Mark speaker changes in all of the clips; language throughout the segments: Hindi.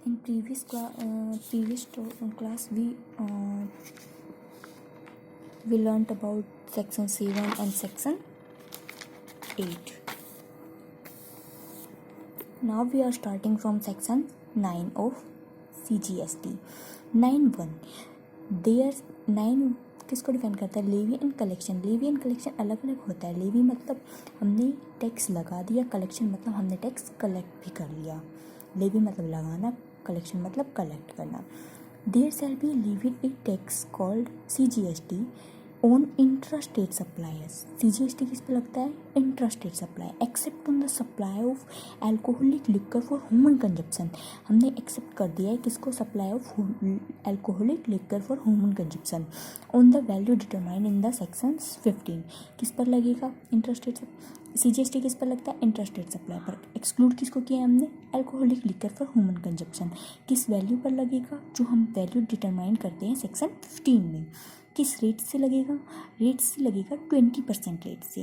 Speaker 1: In previous class we learnt about section 7 and section 8. Now we are starting from section 9 of CGST. 9(1). There's 9 किसको डिफाइन करता है? Levy and collection. Levy and collection अलग अलग होता है. लेवी मतलब हमने टैक्स लगा दिया, कलेक्शन मतलब हमने टैक्स कलेक्ट भी कर लिया. लेवी मतलब लगाना, कलेक्शन मतलब कलेक्ट करना. There shall be levied a tax called CGST on intrastate suppliers. CGST किस पे लगता है? Intrastate supply. Except on the supply of alcoholic liquor for human consumption. हमने एक्सेप्ट कर दिया है किसको? Supply of alcoholic liquor for human consumption on the value determined in the section 15. किस पर लगेगा? इंट्रास्टेट. CGST किस पर लगता है? इंट्रास्टेट सप्लाई पर. एक्सक्लूड किसको किया हमने? Alcoholic liquor for human consumption. किस वैल्यू पर लगेगा? जो हम वैल्यू डिटरमाइन करते हैं सेक्शन 15 में. किस रेट से लगेगा? रेट से लगेगा 20% रेट से.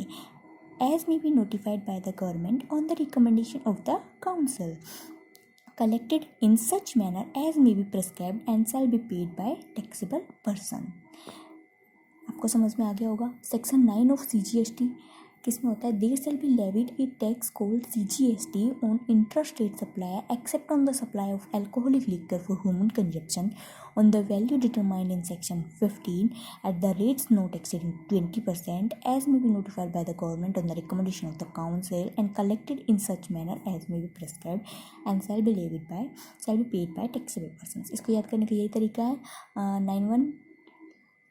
Speaker 1: As may be notified by the government on the recommendation of the council. Collected in such manner as may be prescribed and shall be paid by taxable person. आपको समझ में आ गया होगा. सेक्शन 9 ऑफ CGST किस में होता है? There shall be levied a tax called CGST on intrastate supplier except on the supply of alcoholic liquor for human consumption on the value determined in section 15 at the rates not exceeding 20% as may be notified by the government on the recommendation of the council and collected in such manner as may be prescribed and shall be paid by taxable persons. इसको याद करने का यही तरीका है. 9(1)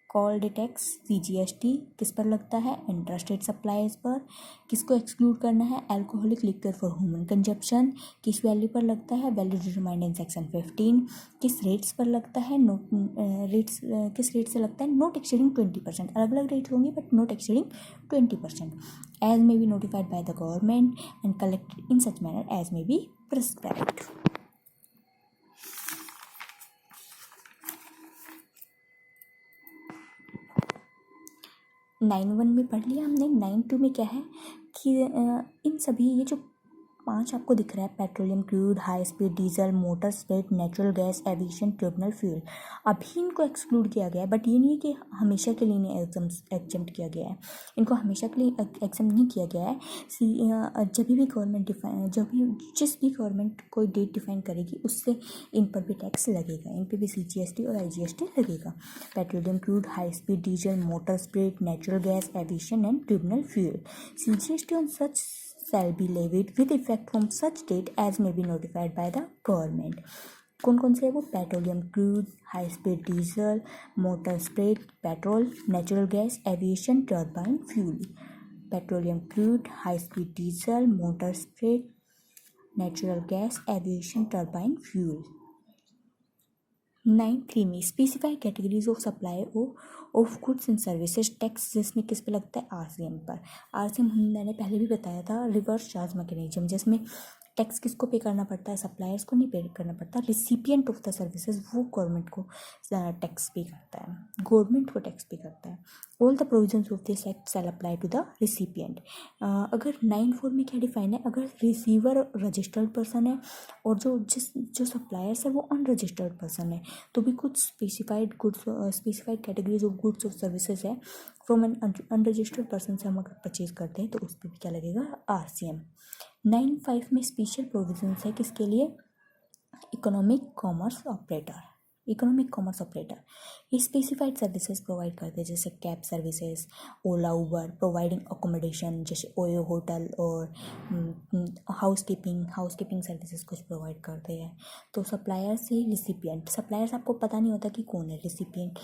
Speaker 1: कॉल्ड टैक्स CGST किस पर लगता है? इंट्रास्टेट सप्लायर्स पर. किसको एक्सक्लूड करना है? Alcoholic liquor for human consumption. किस वैल्यू पर लगता है? Value determined in section 15. किस रेट्स पर लगता है? किस रेट से लगता है? Not exceeding 20%. अलग अलग रेट होंगे but not exceeding 20%. As may be notified by the government and collected in such manner as may be prescribed. 9(1) में पढ़ लिया हमने. 9(2) में क्या है कि इन सभी ये जो 5 आपको दिख रहा है, petroleum crude, high speed diesel, motor spirit, natural gas, aviation, turbine fuel, अभी इनको एक्सक्लूड किया गया है. बट ये नहीं है कि हमेशा के लिए इन्हें एग्जम्प्ट किया गया है. इनको हमेशा के लिए एग्जम्प्ट नहीं किया गया है. जिस भी गवर्नमेंट कोई डेट डिफाइन करेगी उससे इन पर भी टैक्स लगेगा. इन पर भी CGST और IGST लगेगा. Petroleum crude, high speed diesel, motor spirit, natural gas, aviation and turbine fuel. CGST on such shall be levied with effect from such date as may be notified by the government. कौन कौन से है वो? Petroleum crude, high speed diesel, motor spirit, petrol, natural gas, aviation, turbine fuel. Petroleum crude, high speed diesel, motor spirit, natural gas, aviation, turbine fuel. 9(3) में specified categories of supply of goods and services tax. जिसमें किस पे लगता है? RCM पर. RCM मैंने पहले भी बताया था, रिवर्स चार्ज मैकेनिज्म, जिसमें टैक्स किसको पे करना पड़ता है? सप्लायर्स को नहीं पे करना पड़ता. रिसिपिएंट ऑफ द सर्विसेज वो गवर्नमेंट को टैक्स पे करता है. गवर्नमेंट को टैक्स पे करता है. All the provisions of this act shall apply to the recipient. अगर 9(4) में क्या डिफाइन है? अगर रिसीवर रजिस्टर्ड पर्सन है और जो सप्लायर्स है वो अनरजिस्टर्ड पर्सन है तो भी कुछ स्पेसिफाइड कैटेगरीज ऑफ गुड्स और सर्विसेज है फ्रॉम एन अनरजिस्टर्ड पर्सन से हम अगर परचेज करते हैं तो उस पर भी क्या लगेगा? RCM. 9(5) में स्पेशल प्रोविजंस है किसके लिए? Economic commerce operator. ये स्पेसिफाइड सर्विसेज प्रोवाइड करते हैं जैसे कैब सर्विसेज, ओला, उबर, प्रोवाइडिंग अकोमोडेशन जैसे ओयो होटल और हाउस कीपिंग सर्विसेज कुछ प्रोवाइड करते हैं. तो सप्लायर से रिसिपिएंट. सप्लायर्स आपको पता नहीं होता कि कौन है रिसिपिएंट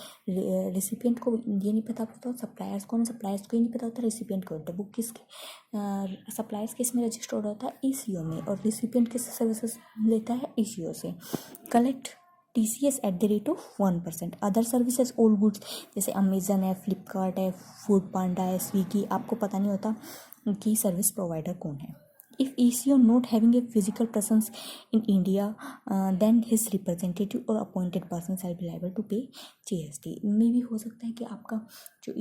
Speaker 1: को ये नहीं पता होता सप्लायर्स कौन है. सप्लायर्स को ये नहीं पता होता रिसिपिएंट कौन है. वो किसके सप्लायर्स किस में रजिस्टर्ड होता है? ECO में. और रिसिपिएंट किस सर्विसेज लेता है? ECO से. Collect TCS at the rate of 1%. Other services all goods जैसे अमेजन है, फ्लिपकार्ट है, फूड पांडा है, स्विगी. आपको पता नहीं होता कि सर्विस प्रोवाइडर कौन है. If ECO not having a physical presence in India, then his representative or appointed person shall be liable to pay GST. में भी हो सकता है कि आपका जो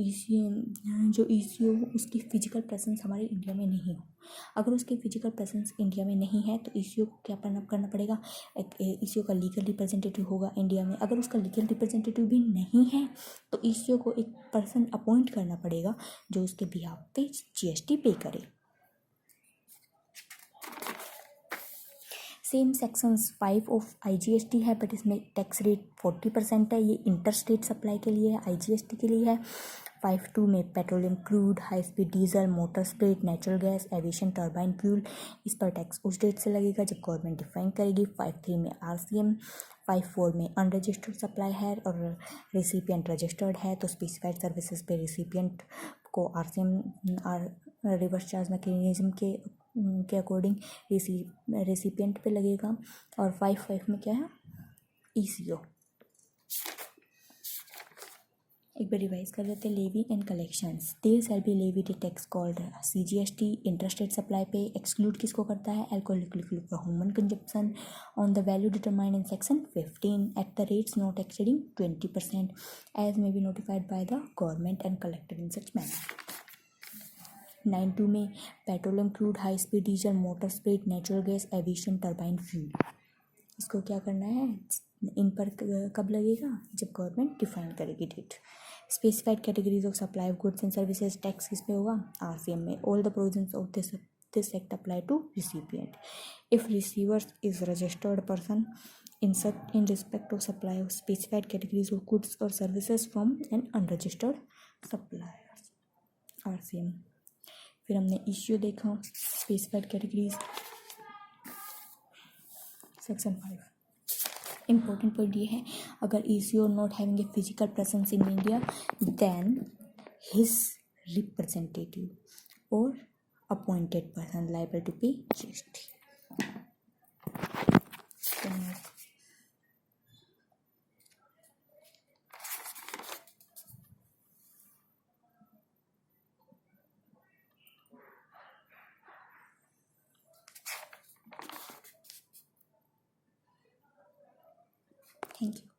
Speaker 1: ECO उसकी फिजिकल प्रेजेंस हमारे इंडिया में नहीं हो. अगर उसकी फिजिकल प्रेजेंस इंडिया में नहीं है तो ECO को क्या करना पड़ेगा, ECO का लीगल रिप्रेजेंटेटिव होगा इंडिया में. अगर उसका लीगल रिप्रेजेंटेटिव भी नहीं है तो ECO को एक पर्सन अपॉइंट करना पड़ेगा जो उसके बिहाफ पे GST पे करे. सेम सेक्शंस 5 ऑफ IGST है, बट इसमें टैक्स रेट 40% है. ये इंटर स्टेट सप्लाई के लिए है, IGST के लिए है. 5(2) में petroleum crude, high speed diesel, motor spirit, natural gas, aviation turbine fuel, इस पर टैक्स उस डेट से लगेगा जब गवर्नमेंट डिफाइन करेगी. 5(3) में RCM. 5(4) में अनरजिस्टर्ड सप्लाई है और रिसिपिएंट रजिस्टर्ड है तो स्पेसिफाइड सर्विसेज पे रिसिपिएंट को RCM रिवर्स चार्ज मैकेनिज्म के अकॉर्डिंग रेसिपिएंट पे लगेगा. और 5(5) में क्या है, ECO. एक बार रिवाइज कर लेते हैं. Levy and collections. There shall be levied tax called CGST interstate supply पे. एक्सक्लूड किसको करता है, alcoholic liquid for human consumption on the value determined in section 15 at the rates not exceeding 20% as may be notified by the government and collected in such manner. 9(2) में petroleum crude, high speed diesel, motor spirit, natural gas, aviation turbine fuel. इसको क्या करना है, इन पर कब लगेगा, जब गवर्नमेंट डिफाइन करेगी date. Specified categories of supply of goods and services tax किस पे होगा, RCM में. All the provisions of this act apply to recipient. If receivers is registered person in respect of supply of specified categories of goods or services from an unregistered supplier. RCM. फिर हमने इश्यू देखा, specified categories, section 5. Important point ये है, अगर ECO not having a physical presence in India then his representative और appointed person liable to pay GST. Thank you.